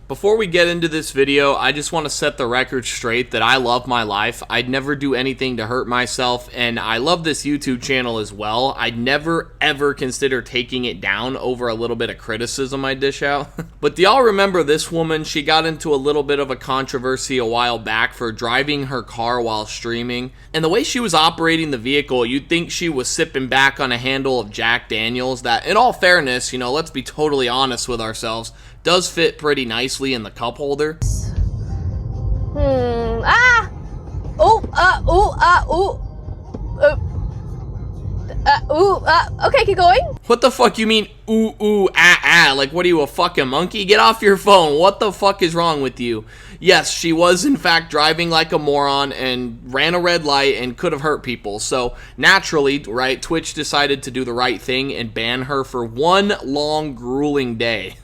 Before we get into this video, I just want to set the record straight that I love my life. I'd never do anything to hurt myself, and I love this YouTube channel as well. I'd never ever consider taking it down over a little bit of criticism I dish out. But do y'all remember this woman? She got into a little bit of a controversy a while back for driving her car while streaming. And the way she was operating the vehicle, you'd think she was sipping back on a handle of Jack Daniels that, in all fairness, let's be totally honest with ourselves, does fit pretty nicely in the cup holder. Okay, keep going. What the fuck you mean, like what are you, a fucking monkey? Get off your phone. What the fuck is wrong with you? Yes, she was in fact driving like a moron and ran a red light and could have hurt people. So naturally, right, Twitch decided to do the right thing and ban her for one long grueling day.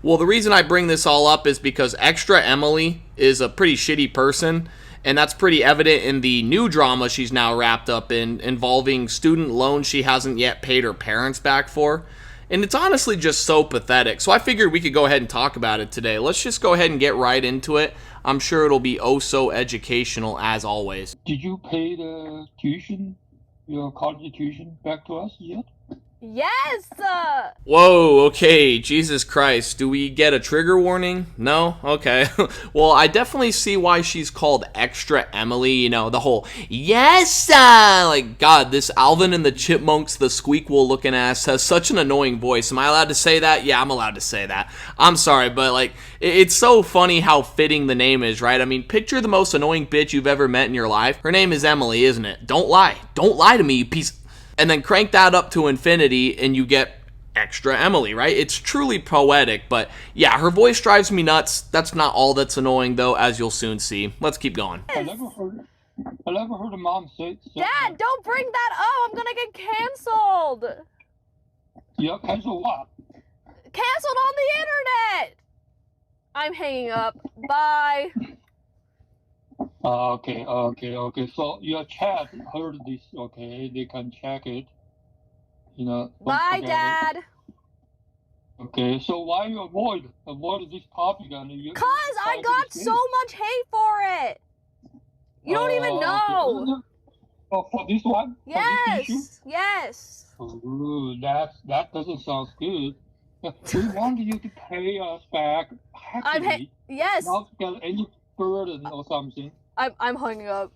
Well, the reason I bring this all up is because ExtraEmily is a pretty shitty person. And that's pretty evident in the new drama she's now wrapped up in, involving student loans she hasn't yet paid her parents back for. And it's honestly just so pathetic. So I figured we could go ahead and talk about it today. Let's just go ahead and get right into it. I'm sure it'll be oh so educational as always. Did you pay the tuition, your college tuition back to us yet? Yes! Whoa, okay, Jesus Christ. Do we get a trigger warning? No? Okay. Well, I definitely see why she's called ExtraEmily, the whole, yes! Like, God, this Alvin and the Chipmunks, the Squeakquel looking ass, has such an annoying voice. Am I allowed to say that? Yeah, I'm allowed to say that. I'm sorry, but, like, it's so funny how fitting the name is, right? I mean, picture the most annoying bitch you've ever met in your life. Her name is Emily, isn't it? Don't lie. Don't lie to me, you piece. And then crank that up to infinity and you get ExtraEmily, right? It's truly poetic, but yeah, her voice drives me nuts. That's not all that's annoying though, as you'll soon see. Let's keep going. I never heard a mom say Dad, don't bring that up! I'm gonna get canceled! Yeah, cancel what? Canceled on the internet! I'm hanging up. Bye. Okay. So your chat heard this, okay? They can check it. Bye, Dad. It. Okay, so why you avoid this topic? Cause I got so much hate for it. You don't even know. Oh, for this one? Yes. Yes. Ooh, that doesn't sound good. We want you to pay us back happily. Yes. Not get any burden or something. I'm hanging up.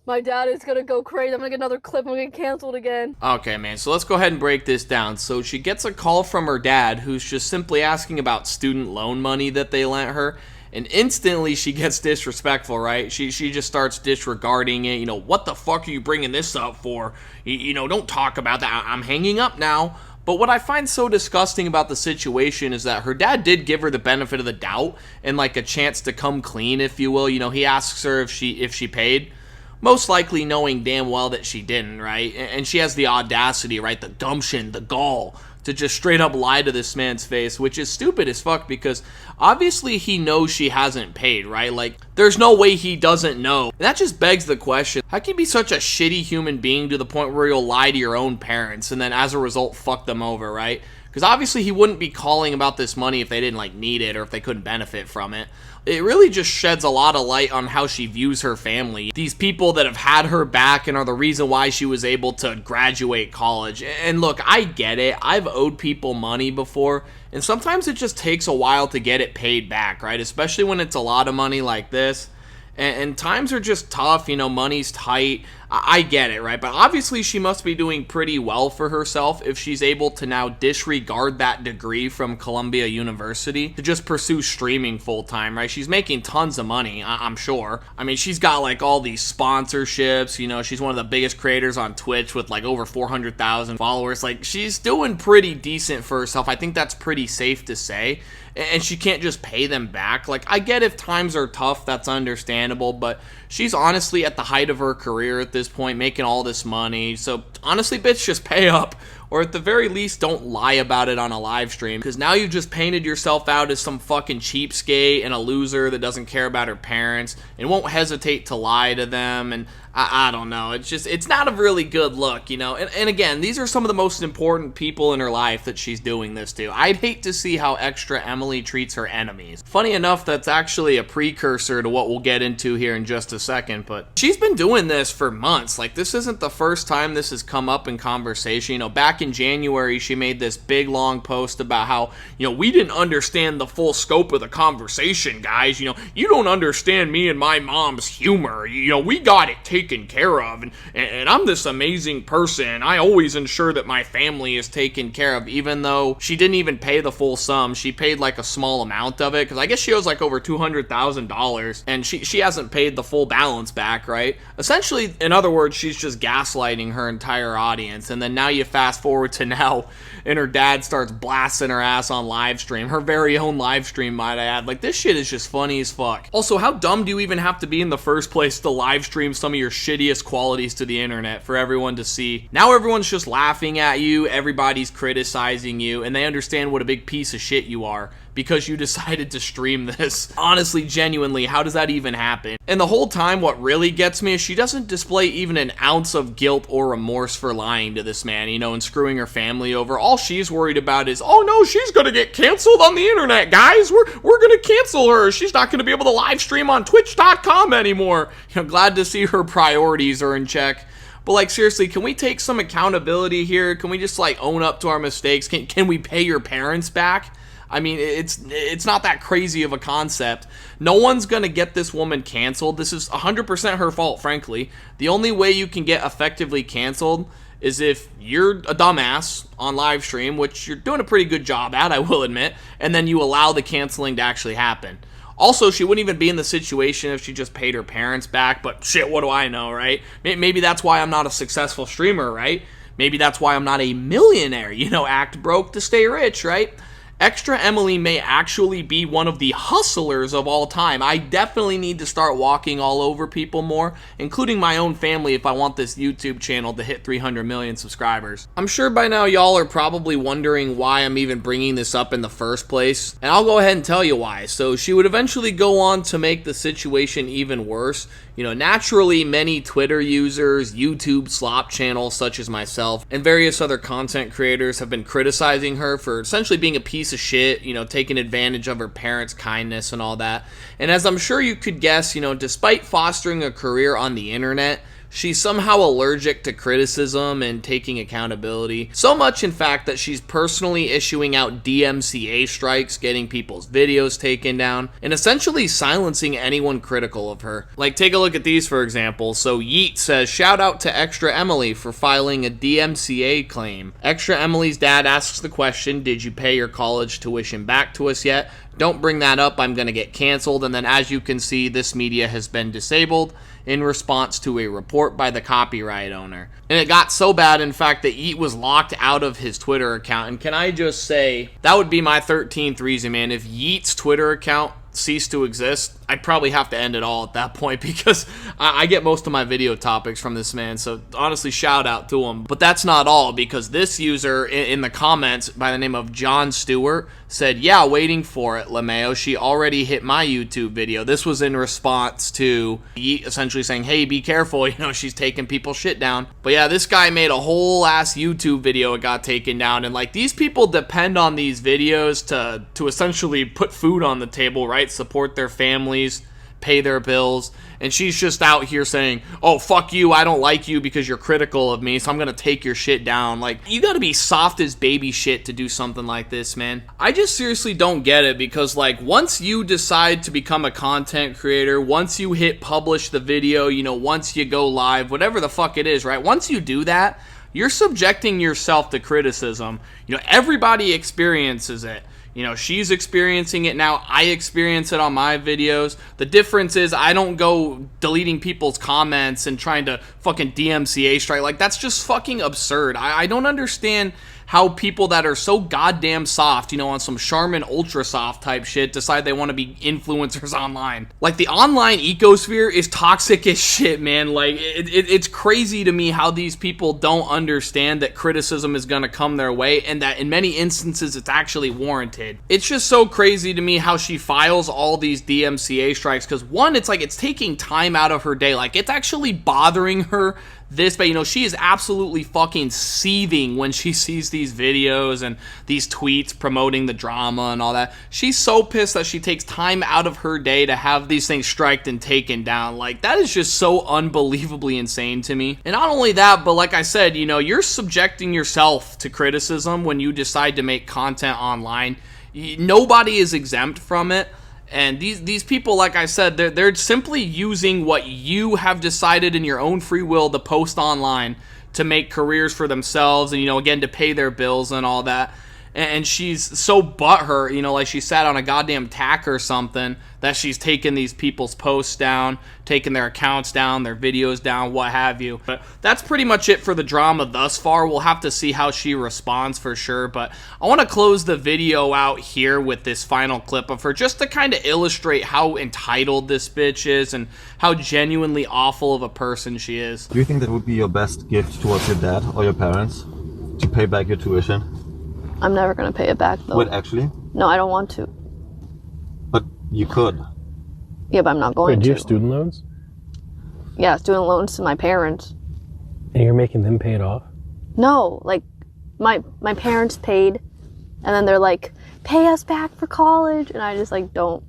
My dad is gonna go crazy. I'm gonna get another clip. I'm gonna get canceled again. Okay, man, so let's go ahead and break this down. So she gets a call from her dad, who's just simply asking about student loan money that they lent her. And instantly she gets disrespectful, right? She just starts disregarding it. What the fuck are you bringing this up for? Don't talk about that. I'm hanging up now. But what I find so disgusting about the situation is that her dad did give her the benefit of the doubt and like a chance to come clean, if you will. He asks her if she paid, most likely knowing damn well that she didn't, right? And she has the audacity, right? The gumption, the gall to just straight up lie to this man's face, which is stupid as fuck because obviously he knows she hasn't paid, right? Like, there's no way he doesn't know. And that just begs the question, how can you be such a shitty human being to the point where you'll lie to your own parents and then as a result fuck them over, right? Because obviously he wouldn't be calling about this money if they didn't need it or if they couldn't benefit from it. It really just sheds a lot of light on how she views her family. These people that have had her back and are the reason why she was able to graduate college. And look, I get it. I've owed people money before, and sometimes it just takes a while to get it paid back, right? Especially when it's a lot of money like this. And times are just tough, money's tight. I get it, right? But obviously she must be doing pretty well for herself if she's able to now disregard that degree from Columbia University to just pursue streaming full time, right? She's making tons of money, I'm sure. I mean, she's got all these sponsorships, she's one of the biggest creators on Twitch with over 400,000 followers. She's doing pretty decent for herself. I think that's pretty safe to say. And she can't just pay them back. I get if times are tough, that's understandable, but she's honestly at the height of her career at this point, making all this money. So honestly, bitch, just pay up. or at the very least, don't lie about it on a live stream, because now you've just painted yourself out as some fucking cheapskate and a loser that doesn't care about her parents and won't hesitate to lie to them. And I don't know. It's not a really good look, you know. And again, these are some of the most important people in her life that she's doing this to. I'd hate to see how ExtraEmily treats her enemies. Funny enough, that's actually a precursor to what we'll get into here in just a second, but she's been doing this for months. Like, this isn't the first time this has come up in conversation. You know, back in January, she made this big, long post about how, you know, we didn't understand the full scope of the conversation, guys. You know, you don't understand me and my mom's humor. You know, we got it taken care of, and I'm this amazing person. I always ensure that my family is taken care of, even though she didn't even pay the full sum. She paid like a small amount of it, because I guess she owes like over $200,000, and she hasn't paid the full balance back, right? Essentially, in other words, she's just gaslighting her entire audience. And then now you fast forward to now, and her dad starts blasting her ass on live stream, her very own live stream, might I add. Like, this shit is just funny as fuck. Also, how dumb do you even have to be in the first place to live stream some of your shittiest qualities to the internet for everyone to see? Now everyone's just laughing at you, everybody's criticizing you, and they understand what a big piece of shit you are because you decided to stream this. Honestly, genuinely, how does that even happen? And the whole time, what really gets me is she doesn't display even an ounce of guilt or remorse for lying to this man, you know, and screwing her family over. All she's worried about is, oh no, she's gonna get canceled on the internet, guys. We're gonna cancel her. She's not gonna be able to live stream on twitch.com anymore. You know, glad to see her priorities are in check. But like, seriously, can we take some accountability here? Can we just like own up to our mistakes? Can we pay your parents back? I mean, it's not that crazy of a concept. No one's gonna get this woman canceled. This is 100% her fault, frankly. The only way you can get effectively canceled is if you're a dumbass on live stream, which you're doing a pretty good job at, I will admit, and then you allow the canceling to actually happen. Also, she wouldn't even be in the situation if she just paid her parents back, but shit, what do I know, right? Maybe that's why I'm not a successful streamer, right? Maybe that's why I'm not a millionaire, you know, act broke to stay rich, right? ExtraEmily may actually be one of the hustlers of all time. I definitely need to start walking all over people more, including my own family, if I want this YouTube channel to hit 300 million subscribers. I'm sure by now y'all are probably wondering why I'm even bringing this up in the first place, and I'll go ahead and tell you why. So she would eventually go on to make the situation even worse. You know, naturally, many Twitter users, YouTube slop channels such as myself, and various other content creators have been criticizing her for essentially being a piece of shit, you know, taking advantage of her parents' kindness and all that. And as I'm sure you could guess, you know, despite fostering a career on the internet, she's somehow allergic to criticism and taking accountability. So much, in fact, that she's personally issuing out DMCA strikes, getting people's videos taken down, and essentially silencing anyone critical of her. Like, take a look at these, for example. So Yeet says, shout out to ExtraEmily for filing a DMCA claim. ExtraEmily's dad asks the question, did you pay your college tuition back to us yet? Don't bring that up, I'm gonna get canceled. And then, as you can see, this media has been disabled in response to a report by the copyright owner. And it got so bad, in fact, that Yeet was locked out of his Twitter account. And can I just say, that would be my 13th reason, man. If Yeet's Twitter account ceased to exist, I'd probably have to end it all at that point, because I get most of my video topics from this man, so honestly, shout out to him. But that's not all, because this user in the comments by the name of John Stewart said, yeah, waiting for it, LeMayo, she already hit my YouTube video. This was in response to Yeet essentially saying, hey, be careful, you know, she's taking people's shit down. But yeah, this guy made a whole ass YouTube video, it got taken down, and like, these people depend on these videos to essentially put food on the table, right? Support their families, pay their bills, and she's just out here saying, oh, fuck you, I don't like you because you're critical of me, so I'm gonna take your shit down. Like, you gotta be soft as baby shit to do something like this, man. I just seriously don't get it, because like, once you decide to become a content creator, once you hit publish the video, you know, once you go live, whatever the fuck it is, right? Once you do that, you're subjecting yourself to criticism. You know, everybody experiences it. You know, she's experiencing it now. I experience it on my videos. The difference is I don't go deleting people's comments and trying to fucking DMCA strike. Like, that's just fucking absurd. I don't understand how people that are so goddamn soft, you know, on some Charmin Ultra Soft type shit, decide they want to be influencers online. Like, the online ecosphere is toxic as shit, man. Like, it's crazy to me how these people don't understand that criticism is going to come their way, and that in many instances it's actually warranted. It's just so crazy to me how she files all these DMCA strikes, because one, it's like it's taking time out of her day. Like, it's actually bothering her this, but you know, she is absolutely fucking seething when she sees these videos and these tweets promoting the drama and all that. She's so pissed that she takes time out of her day to have these things striked and taken down. Like, that is just so unbelievably insane to me. And not only that, but like I said, you know, you're subjecting yourself to criticism when you decide to make content online. Nobody is exempt from it. And these people, like I said, they're simply using what you have decided in your own free will to post online to make careers for themselves and, you know, again, to pay their bills and all that. And she's so butthurt, you know, like she sat on a goddamn tack or something, that she's taken these people's posts down, taking their accounts down, their videos down, what have you. But that's pretty much it for the drama thus far. We'll have to see how she responds for sure. But I want to close the video out here with this final clip of her, just to kind of illustrate how entitled this bitch is and how genuinely awful of a person she is. Do you think that would be your best gift towards your dad or your parents, to pay back your tuition? I'm never gonna pay it back though. Wait, actually? No, I don't want to. But you could. Yeah, but I'm not going Wait, to. do you have student loans? Yeah, student loans to my parents. And you're making them pay it off? No, like my parents paid, and then they're like, pay us back for college, and I just like don't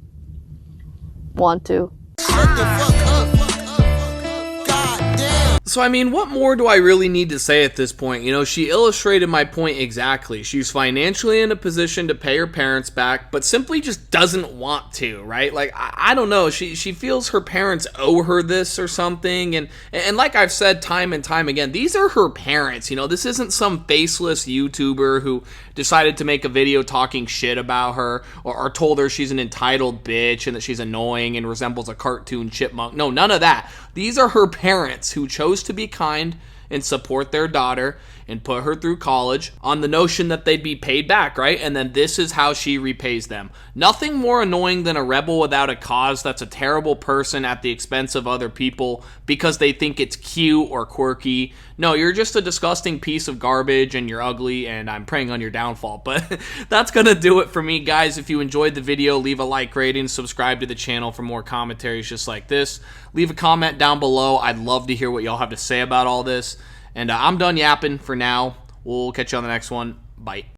want to. Shut the fuck up. God damn. So, I mean, what more do I really need to say at this point? You know, she illustrated my point exactly. She's financially in a position to pay her parents back, but simply just doesn't want to, right? Like, I don't know. She feels her parents owe her this or something. And like I've said time and time again, these are her parents. You know, this isn't some faceless YouTuber who decided to make a video talking shit about her or told her she's an entitled bitch and that she's annoying and resembles a cartoon chipmunk. No, none of that. These are her parents who chose to be kind and support their daughter and put her through college on the notion that they'd be paid back, right? And then this is how she repays them. Nothing more annoying than a rebel without a cause that's a terrible person at the expense of other people because they think it's cute or quirky. No, you're just a disgusting piece of garbage and you're ugly and I'm preying on your downfall. But that's gonna do it for me, guys. If you enjoyed the video, leave a like, rating, subscribe to the channel for more commentaries just like this. Leave a comment down below. I'd love to hear what y'all have to say about all this. And I'm done yapping for now. We'll catch you on the next one. Bye.